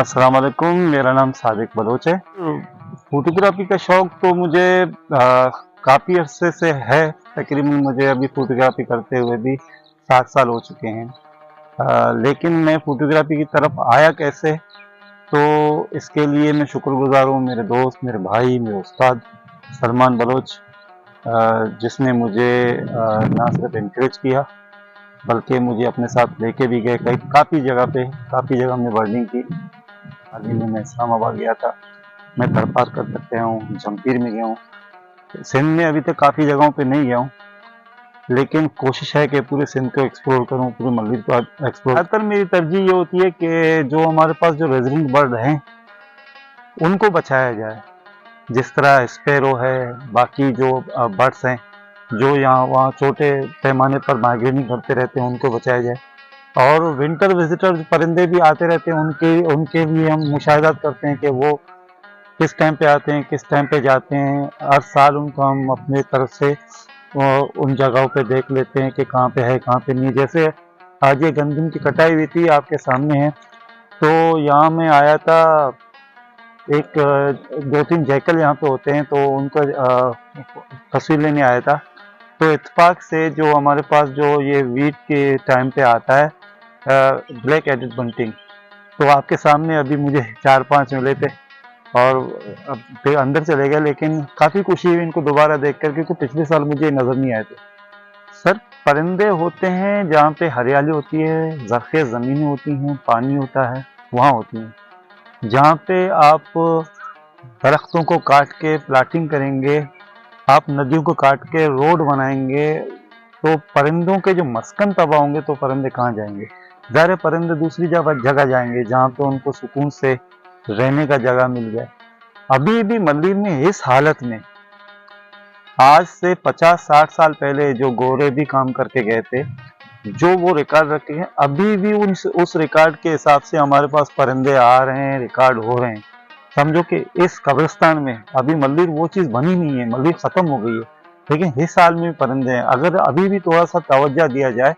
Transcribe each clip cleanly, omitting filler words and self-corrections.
अस्सलाम वालेकुम, मेरा नाम सादिक बलोच है। फ़ोटोग्राफ़ी का शौक़ तो मुझे काफ़ी अरसे से है। तकरीबन मुझे अभी फ़ोटोग्राफ़ी करते हुए भी 7 साल हो चुके हैं। लेकिन मैं फ़ोटोग्राफ़ी की तरफ आया कैसे, तो इसके लिए मैं शुक्रगुज़ार हूँ मेरे दोस्त, मेरे भाई, मेरे उस्ताद सलमान बलोच, जिसने मुझे ना सिर्फ एनकरेज किया बल्कि मुझे अपने साथ लेके भी गए काफ़ी जगह हमने बर्डिंग की। हाल ही में मैं इस्लामाबाद गया था, मैं तड़पार कर सकते हूँ, जमपीर में गया हूँ। सिंध में अभी तक काफ़ी जगहों पे नहीं गया हूँ, लेकिन कोशिश है कि पूरे सिंध को एक्सप्लोर करूँ, पूरे मल्लिक को एक्सप्लोर। ज़्यादातर मेरी तरजीह ये होती है कि जो हमारे पास जो रेजिडेंट बर्ड हैं उनको बचाया जाए। जिस तरह स्पैरो है, बाकी जो बर्ड्स हैं जो यहाँ वहाँ छोटे पैमाने पर माइग्रेनिंग करते रहते हैं, उनको बचाया जाए। और विंटर विजिटर परिंदे भी आते रहते हैं, उनके लिए हम मुशाहिदात करते हैं कि वो किस टाइम पे आते हैं, किस टाइम पे जाते हैं। हर साल उनको हम अपने तरफ से उन जगहों पे देख लेते हैं कि कहाँ पे है, कहाँ पे नहीं। जैसे आज ये गंदम की कटाई हुई थी, आपके सामने है, तो यहाँ मैं आया था। एक 2-3 जैकल यहाँ पे होते हैं, तो उनको तस्वीर लेने आया था। तो इत्तेफाक से जो हमारे पास जो ये वीट के टाइम पे आता है, ब्लैक हेडेड बंटिंग, तो आपके सामने अभी मुझे 4-5 मिले थे और अब फिर अंदर चले गए। लेकिन काफ़ी खुशी हुई इनको दोबारा देखकर, क्योंकि पिछले साल मुझे नज़र नहीं आए थे। सर, परिंदे होते हैं जहाँ पे हरियाली होती है, ज़रख़ेज़ ज़मीनें होती हैं, पानी होता है, वहाँ होती हैं। जहाँ पे आप दरख्तों को काट के प्लाटिंग करेंगे, आप नदियों को काट के रोड बनाएंगे, तो परिंदों के जो मस्कन तबाह होंगे, तो परिंदे कहाँ जाएंगे? ज़ाहिर परिंदे दूसरी जगह जाएंगे जहाँ पे उनको सुकून से रहने का जगह मिल जाए। अभी भी मल्लिर में इस हालत में, आज से 50-60 साल पहले जो गोरे भी काम करके गए थे, जो वो रिकॉर्ड रखे हैं, अभी भी उस रिकॉर्ड के हिसाब से हमारे पास परिंदे आ रहे हैं, रिकॉर्ड हो रहे हैं। समझो कि इस कब्रिस्तान में अभी मल्लिर वो चीज़ बनी नहीं है, मल्लिर ख़त्म हो गई है, लेकिन इस साल में परिंदे हैं। अगर अभी भी थोड़ा सा तवज्जो दिया जाए,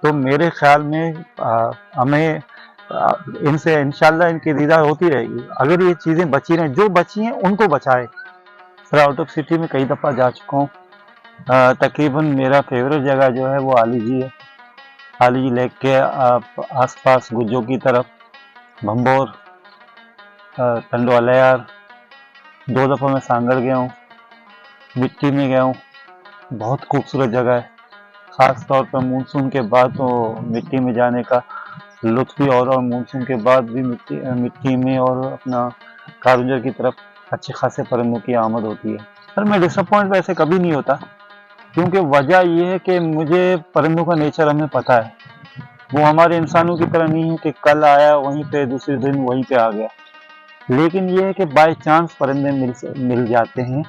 तो मेरे ख्याल में हमें इनसे इंशाल्लाह इनकी रिज़ा होती रहेगी। अगर ये चीज़ें बची रहें, जो बची हैं उनको बचाए। सर, आउट ऑफ सिटी में कई दफ़ा जा चुका हूँ। तकरीबन मेरा फेवरेट जगह जो है वो आलीजी है। आलीजी लेक के आसपास गुज्जो की तरफ, भंबोर, टंडवालयार, 2 दफ़ा मैं सांगड़ गया हूँ, मिट्टी में गया हूँ। बहुत खूबसूरत जगह है, ख़ास तौर पर मानसून के बाद तो मिट्टी में जाने का लुत्फ़ ही और मानसून के बाद भी मिट्टी में और अपना कारुंजर की तरफ अच्छे खासे परिंदों की आमद होती है। सर, मैं डिसअपॉइंट वैसे कभी नहीं होता, क्योंकि वजह ये है कि मुझे परिंदों का नेचर हमें पता है। वो हमारे इंसानों की तरह नहीं है कि कल आया वहीं पे, दूसरे दिन वहीं पे आ गया। लेकिन ये है कि बाय चांस परिंदे मिल जाते हैं,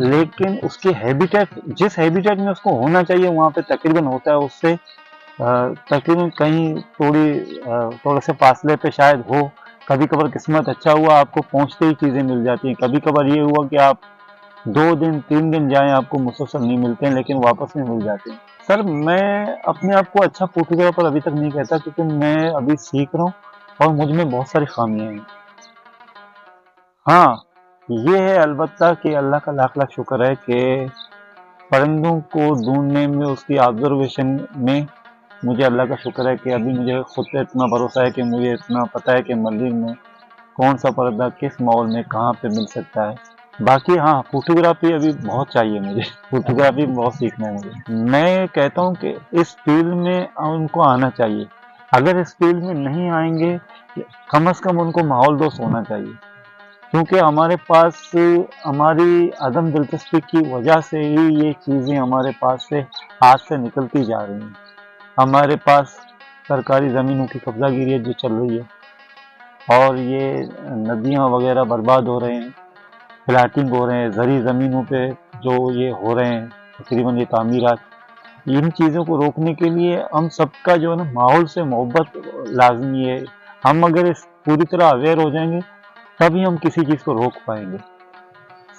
लेकिन उसके हैबिटेट, जिस हैबिटेट में उसको होना चाहिए वहाँ पे तकरीबन होता है। उससे तकरीबन कहीं थोड़े से फासले पे शायद हो। कभी कभार किस्मत अच्छा हुआ, आपको पहुँचते ही चीज़ें मिल जाती हैं। कभी कभार ये हुआ कि आप 2 दिन 3 दिन जाएं, आपको मुसलसल नहीं मिलते हैं, लेकिन वापस में मिल जाते हैं। सर, मैं अपने आप को अच्छा फोटोग्राफर अभी तक नहीं कहता, क्योंकि मैं अभी सीख रहा हूँ और मुझ में बहुत सारी खामियां हैं। हाँ, ये है अलबत्ता कि अल्लाह का लाख लाख शुक्र है कि परिंदों को ढूंढने में, उसकी ऑब्जर्वेशन में मुझे अल्लाह का शुक्र है कि अभी मुझे खुद पे इतना भरोसा है कि मुझे इतना पता है कि मल्लिर में कौन सा परिंदा किस माहौल में कहाँ पे मिल सकता है। बाकी हाँ, फोटोग्राफी अभी बहुत चाहिए मुझे, फोटोग्राफी बहुत सीखना है मुझे। मैं कहता हूँ कि इस फील्ड में उनको आना चाहिए। अगर इस फील्ड में नहीं आएंगे, कम से कम उनको माहौल दोस्त होना चाहिए, क्योंकि हमारे पास हमारी अदम दिलचस्पी की वजह से ही ये चीज़ें हमारे पास से हाथ से निकलती जा रही हैं। हमारे पास सरकारी ज़मीनों की कब्जागिरी जो चल रही है, और ये नदियाँ वगैरह बर्बाद हो रहे हैं, प्लाटिंग हो रहे हैं, ज़री ज़मीनों पे जो ये हो रहे हैं तकरीबन ये तामीरात, इन चीज़ों को रोकने के लिए हम सबका जो है ना माहौल से मोहब्बत लाजमी है। हम अगर इस पूरी तरह अवेयर हो जाएंगे, तभी हम किसी चीज़ को रोक पाएंगे।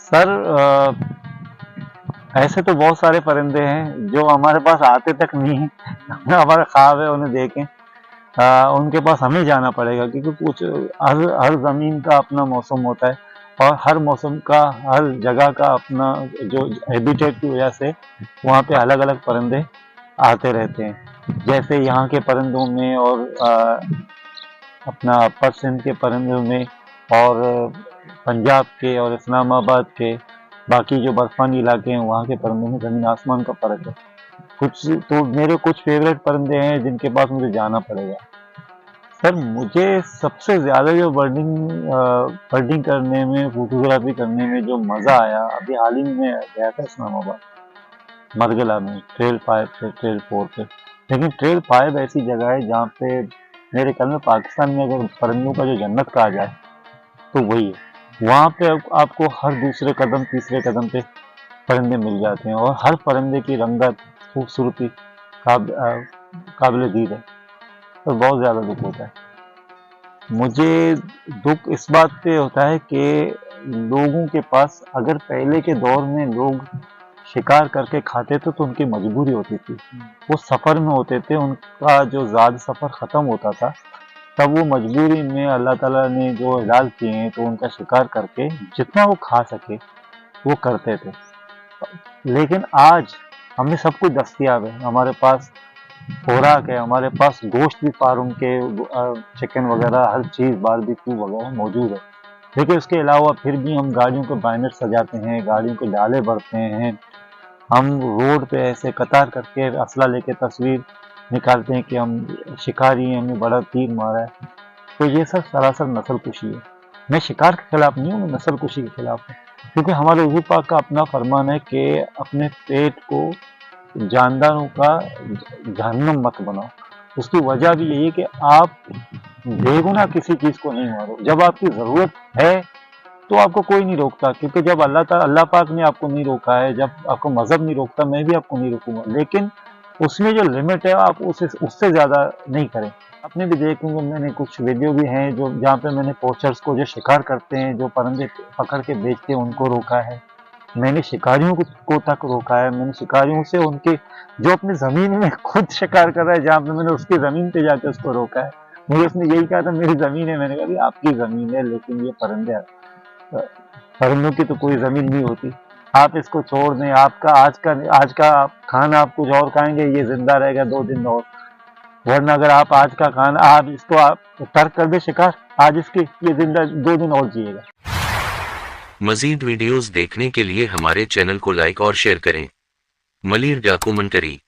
सर, ऐसे तो बहुत सारे परिंदे हैं जो हमारे पास आते तक नहीं हैं, हमारा ख्वाब है उन्हें देखें। उनके पास हमें जाना पड़ेगा, क्योंकि कुछ हर ज़मीन का अपना मौसम होता है और हर मौसम का हर जगह का अपना जो हैबिटेट की वजह से वहाँ पे अलग अलग परिंदे आते रहते हैं। जैसे यहाँ के परिंदों में और अपना अपर सिंध के परिंदों में और पंजाब के और इस्लामाबाद के बाकी जो बर्फानी इलाके हैं वहाँ के परिंदों में ज़मीन आसमान का फ़र्क है। कुछ तो मेरे कुछ फेवरेट परिंदे हैं जिनके पास मुझे जाना पड़ेगा। सर मुझे सबसे ज़्यादा जो बर्डिंग करने में, फोटोग्राफी करने में जो मज़ा आया, अभी हाल ही में मैं गया था इस्लामाबाद मरगला में ट्रेल 5 पे, ट्रेल 4 पे। लेकिन ट्रेल 5 ऐसी जगह है जहाँ पे मेरे ख्याल में पाकिस्तान में अगर परिंदों का जो जन्नत कहा जाए तो वही है। वहाँ पे आपको हर दूसरे कदम तीसरे कदम पे परिंदे मिल जाते हैं और हर परिंदे की रंगत खूबसूरती काबिल दीद है, तो बहुत ज़्यादा दुख होता है। मुझे दुख इस बात पे होता है कि लोगों के पास अगर पहले के दौर में लोग शिकार करके खाते थे तो उनकी मजबूरी होती थी, वो सफ़र में होते थे, उनका जो ज़्यादा सफ़र ख़त्म होता था तब वो मजबूरी में अल्लाह ताला ने जो हिलाल किए हैं तो उनका शिकार करके जितना वो खा सके वो करते थे। लेकिन आज हमें सब कुछ दस्तयाब है, हमारे पास खुराक है, हमारे पास गोश्त भी फार्म के चिकन वगैरह हर चीज़ बारबेक्यू वगैरह मौजूद है। लेकिन उसके अलावा फिर भी हम गाड़ियों के बैनर सजाते हैं, गाड़ियों के डाले भरते हैं, हम रोड पे ऐसे कतार करके असला लेके तस्वीर निकालते हैं कि हम शिकारी हैं, हमें बड़ा तीर मारा है। तो ये सब सरासर नस्ल कुशी है। मैं शिकार के खिलाफ नहीं हूँ, मैं नस्ल कुशी के खिलाफ हूँ, क्योंकि हमारे हुजूर पाक का अपना फरमान है कि अपने पेट को जानदारों का जहन्नम मत बनाओ। उसकी वजह भी यही है कि आप बेगुनाह किसी चीज़ को नहीं मारो। जब आपकी ज़रूरत है तो आपको कोई नहीं रोकता, क्योंकि जब अल्लाह पाक ने आपको नहीं रोका है, जब आपको मज़हब नहीं रोकता, मैं भी आपको नहीं रोकूंगा, लेकिन उसमें जो लिमिट है आप उससे ज़्यादा नहीं करें। आपने भी देखा होंगे, मैंने कुछ वीडियो भी हैं जो जहाँ पे मैंने पोचर्स को जो शिकार करते हैं, जो परिंदे पकड़ के बेचते हैं उनको रोका है, मैंने शिकारियों को तक रोका है, मैंने शिकारियों से उनके जो अपनी ज़मीन में खुद शिकार कर रहा है जहाँ पे मैंने उसकी ज़मीन पे जाके उसको रोका है। मुझे उसने यही कहा था मेरी ज़मीन है, मैंने कहा भाई आपकी ज़मीन है लेकिन ये परिंदे परिंदों की तो कोई ज़मीन नहीं होती, आप इसको छोड़ दें, आपका आज का खाना आप कुछ और खाएंगे, ये जिंदा रहेगा 2 दिन और, वरना अगर आप आज का खाना आप इसको आप तर्क कर दे शिकार आज इसकी, ये जिंदा 2 दिन और जिएगा। मजीद वीडियोस देखने के लिए हमारे चैनल को लाइक और शेयर करें। मलीर डॉक्यूमेंट्री।